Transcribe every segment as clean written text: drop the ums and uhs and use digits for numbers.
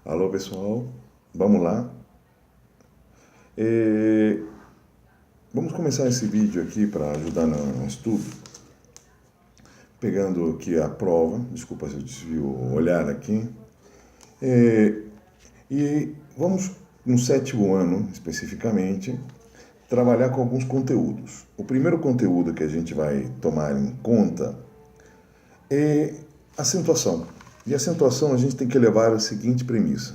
Alô, pessoal, vamos lá. É, Vamos começar esse vídeo aqui para ajudar no estudo, pegando aqui a prova. Desculpa se eu desvio o olhar aqui. É, e vamos, no sétimo ano especificamente, trabalhar com alguns conteúdos. O primeiro conteúdo que a gente vai tomar em conta é acentuação. E acentuação a gente tem que levar a seguinte premissa.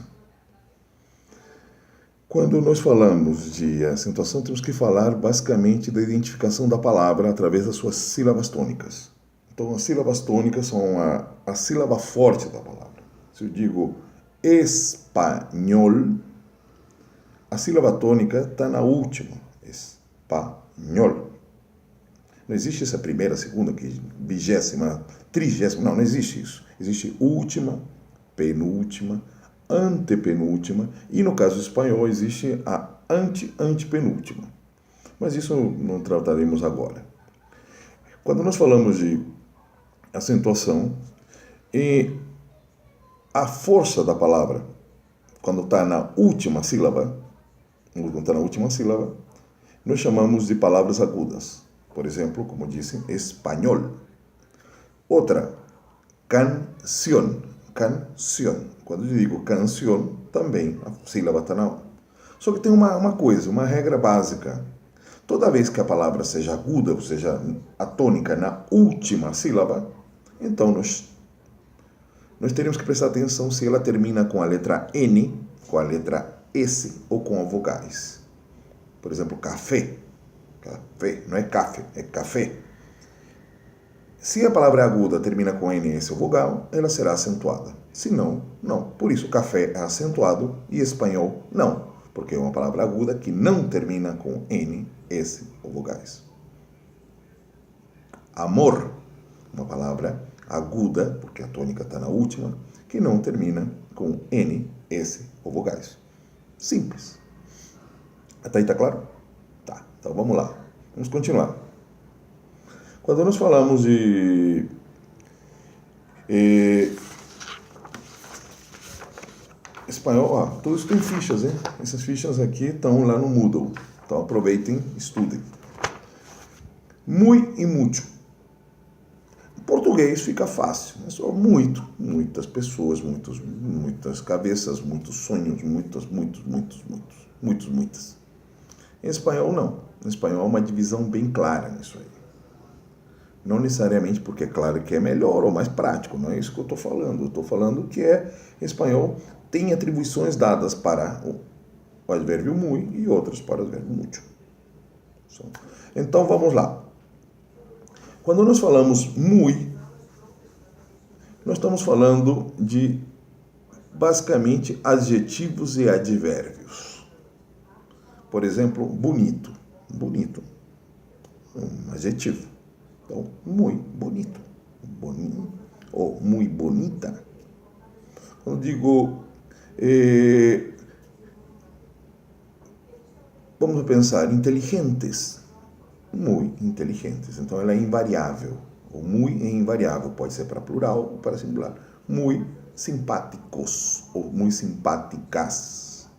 Quando nós falamos de acentuação, temos que falar basicamente da identificação da palavra através das suas sílabas tônicas. Então, as sílabas tônicas são a sílaba forte da palavra. Se eu digo espanhol, a sílaba tônica está na última. Espanhol. Não existe essa primeira, segunda, vigésima, trigésima. Não existe isso. Existe última, penúltima, antepenúltima, e no caso espanhol existe a antepenúltima. Mas isso não trataremos agora. Quando nós falamos de acentuação, e a força da palavra, quando está na última sílaba, nós chamamos de palavras agudas. Por exemplo, como disse, espanhol. Outra, canción. Canción. Quando eu digo canción, também a sílaba está na. Só que tem uma coisa, uma regra básica. Toda vez que a palavra seja aguda, ou seja, a tônica na última sílaba, então nós teremos que prestar atenção se ela termina com a letra N, com a letra S ou com vogais. Por exemplo, café. Café, não é café, é café. Se a palavra aguda termina com N, S ou vogal, ela será acentuada. Se não, não. Por isso, café é acentuado e espanhol não, porque é uma palavra aguda que não termina com N, S ou vogais. Amor, uma palavra aguda, porque a tônica está na última, que não termina com N, S ou vogais. Simples. Até aí está claro? Tá, então vamos lá. Vamos continuar. Quando nós falamos de espanhol, tudo isso tem fichas, hein? Essas fichas aqui estão lá no Moodle. Então aproveitem, estudem. Muy e mucho. Em português fica fácil. É só muito, muitas pessoas, muitas cabeças, muitos sonhos, muitas. Em espanhol, não. Em espanhol, é uma divisão bem clara nisso aí. Não necessariamente porque é claro que é melhor ou mais prático, não é isso que eu estou falando. Eu estou falando que em espanhol tem atribuições dadas para o advérbio muy e outras para o advérbio mucho. Então, vamos lá. Quando nós falamos muy, nós estamos falando de, basicamente, adjetivos e advérbios. Por exemplo, bonito. Bonito. Um adjetivo. Então, muy bonito. Bonito. Ou muy bonita. Quando digo... vamos pensar, inteligentes. Muy inteligentes. Então, ela é invariável. O muy é invariável. Pode ser para plural ou para singular. Muy simpáticos. Ou muy simpáticas.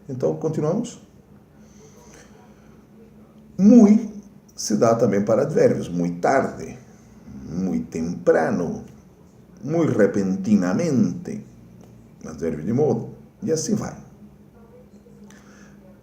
Então, continuamos. Muy se dá também para advérbios. Muy tarde. Muy temprano. Muy repentinamente. Advérbio de modo. E assim vai.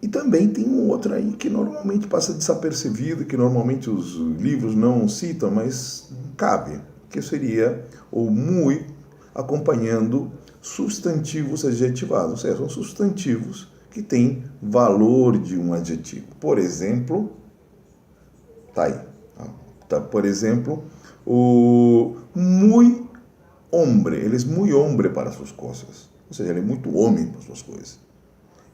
E também tem um outro aí que normalmente passa desapercebido, que normalmente os livros não citam, mas cabe, que seria o muy acompanhando substantivos adjetivados. Ou seja, são substantivos que têm valor de um adjetivo. Por exemplo, tá aí. Tá, por exemplo, o muy hombre. Ele é muy hombre para suas coisas. Ou seja, ele é muito homem para suas coisas.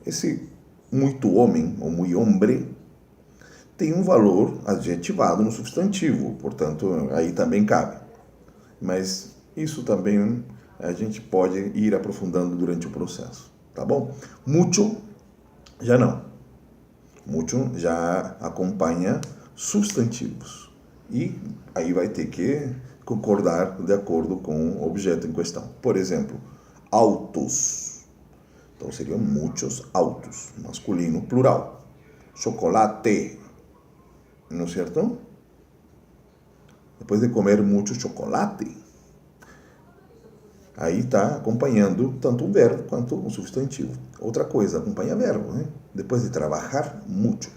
Esse muito homem, ou muy hombre, tem um valor adjetivado no substantivo, portanto, aí também cabe. Mas isso também a gente pode ir aprofundando durante o processo, tá bom? Mucho, já não. Mucho já acompanha substantivos. E aí vai ter que concordar de acordo com o objeto em questão. Por exemplo, autos. Então seriam muitos autos, masculino, plural. Chocolate, ¿no es cierto? Depois de comer muito chocolate, aí está acompanhando tanto um verbo quanto um substantivo. Outra coisa, acompanha verbo, né? Depois de trabalhar muito,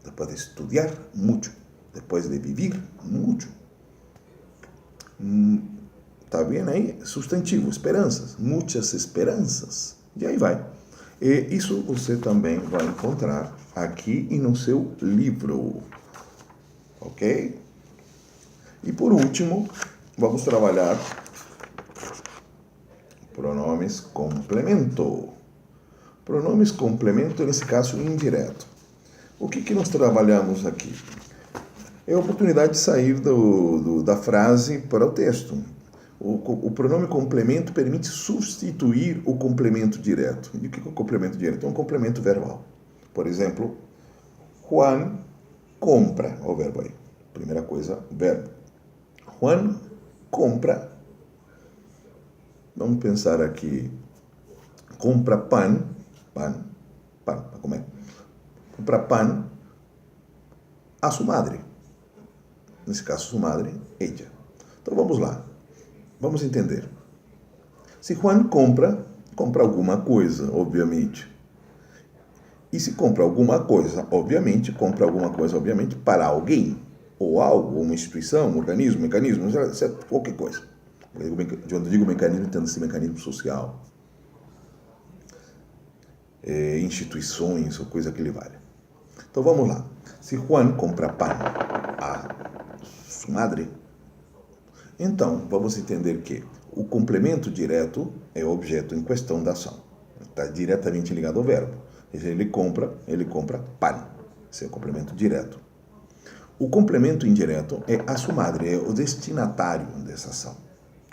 depois de estudar muito, depois de viver muito. Tá vendo aí? Substantivo, esperanças, muitas esperanças. E aí vai. E isso você também vai encontrar aqui e no seu livro. Ok? E por último, vamos trabalhar pronomes complemento. Pronomes complemento, nesse caso, indireto. O que nós trabalhamos aqui? É a oportunidade de sair da frase para o texto. O pronome complemento permite substituir o complemento direto. E o que é o complemento direto? É um complemento verbal. Por exemplo, Juan compra. Olha o verbo aí. Primeira coisa, verbo. Juan compra. Vamos pensar aqui. Compra pan. Pan para comer. Compra pan a sua madre. Nesse caso, sua madre, ella. Então vamos lá. Vamos entender. Se Juan compra alguma coisa, obviamente. E se compra alguma coisa, obviamente, para alguém. Ou algo, ou uma instituição, um organismo, mecanismo, qualquer coisa. Quando digo mecanismo, entendo-se mecanismo social. Instituições ou coisa que lhe vale. Então vamos lá. Se Juan compra pan a sua madre, então vamos entender que o complemento direto é o objeto em questão da ação. Está diretamente ligado ao verbo. Ele compra pan. Esse é o complemento direto. O complemento indireto é a sua madre, é o destinatário dessa ação,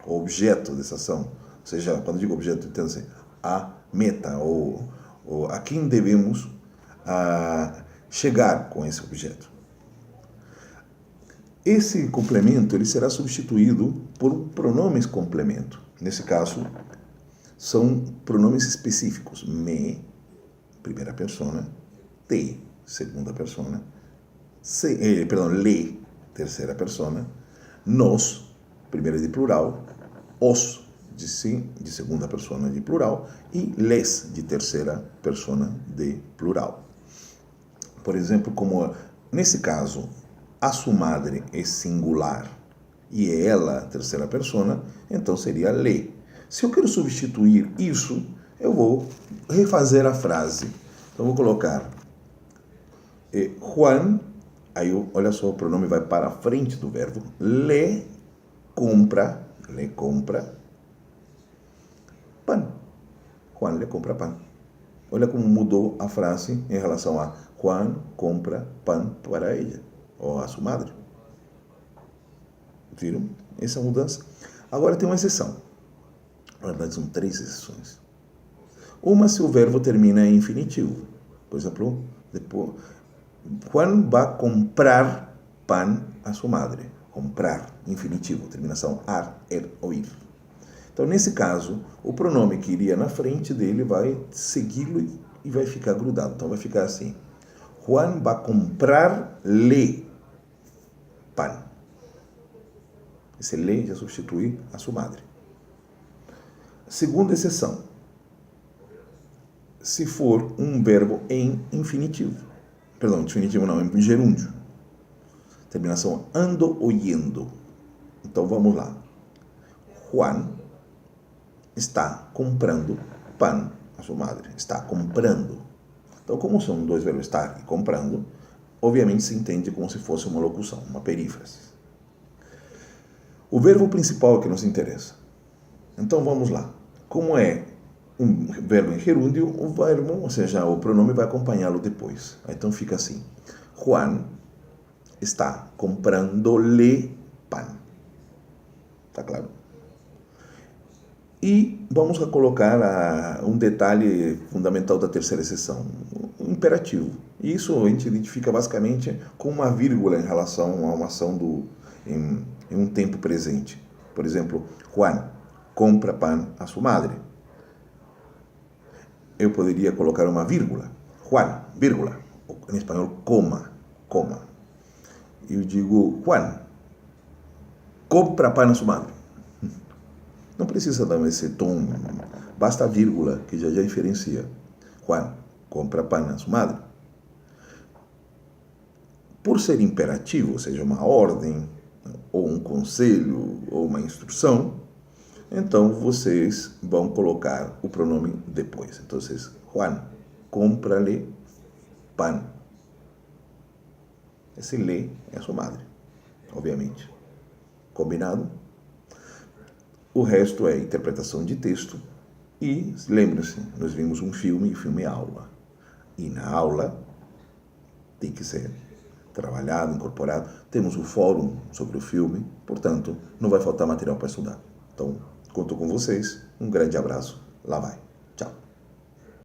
o objeto dessa ação. Ou seja, quando digo objeto, entende-se a meta, ou a quem devemos chegar com esse objeto. Esse complemento ele será substituído por pronomes complemento. Nesse caso, são pronomes específicos. Me, primeira persona, te, segunda persona, le, terceira persona, nos, primeira de plural, os, de segunda persona de plural, e les, de terceira persona de plural. Por exemplo, como nesse caso, a sua madre é singular e é ela terceira persona, então seria le. Se eu quero substituir isso, eu vou refazer a frase. Então, vou colocar Juan, aí olha só, o pronome vai para a frente do verbo, le compra pan. Juan le compra pan. Olha como mudou a frase em relação a Juan compra pan para ella, ou a sua madre. Viram? Essa mudança. Agora tem uma exceção. Na verdade, são 3 exceções. Uma se o verbo termina em infinitivo. Por exemplo, depois, Juan vai comprar pan a sua madre. Comprar, infinitivo, terminação ar, ou ir. Então, nesse caso, o pronome que iria na frente dele vai segui-lo e vai ficar grudado. Então, vai ficar assim. Juan vai comprar-lhe pan. Esse le já substitui a sua madre. Segunda exceção. Se for um verbo em infinitivo. Perdão, infinitivo não, em gerúndio. Terminação ando ou yendo. Então, vamos lá. Juan está comprando pan a sua madre. Está comprando. Então, como são 2 verbos, estar e comprando, obviamente se entende como se fosse uma locução, uma perífrase. O verbo principal é que nos interessa. Então, vamos lá. Como é um verbo em gerúndio, o verbo, ou seja, o pronome vai acompanhá-lo depois. Então, fica assim. Juan está comprando-lhe pan. Tá claro? E vamos colocar um detalhe fundamental da terceira exceção, um imperativo. E isso a gente identifica basicamente com uma vírgula em relação a uma ação em um tempo presente. Por exemplo, Juan compra pan a sua madre. eu poderia colocar uma vírgula. Juan, vírgula. Em espanhol, coma, coma. Eu digo, Juan, compra pan a sua madre. Não precisa dar esse tom, basta a vírgula, que já diferencia. Juan, compra pan a sua madre. Por ser imperativo, ou seja, uma ordem, ou um conselho, ou uma instrução, então vocês vão colocar o pronome depois. Então, Juan, compra-lhe pan. Esse lhe é a sua madre, obviamente. Combinado? O resto é interpretação de texto. E lembre-se, nós vimos um filme, e o filme é aula. E na aula tem que ser trabalhado, incorporado. Temos um fórum sobre o filme, portanto, não vai faltar material para estudar. Então, conto com vocês. Um grande abraço. Lá vai.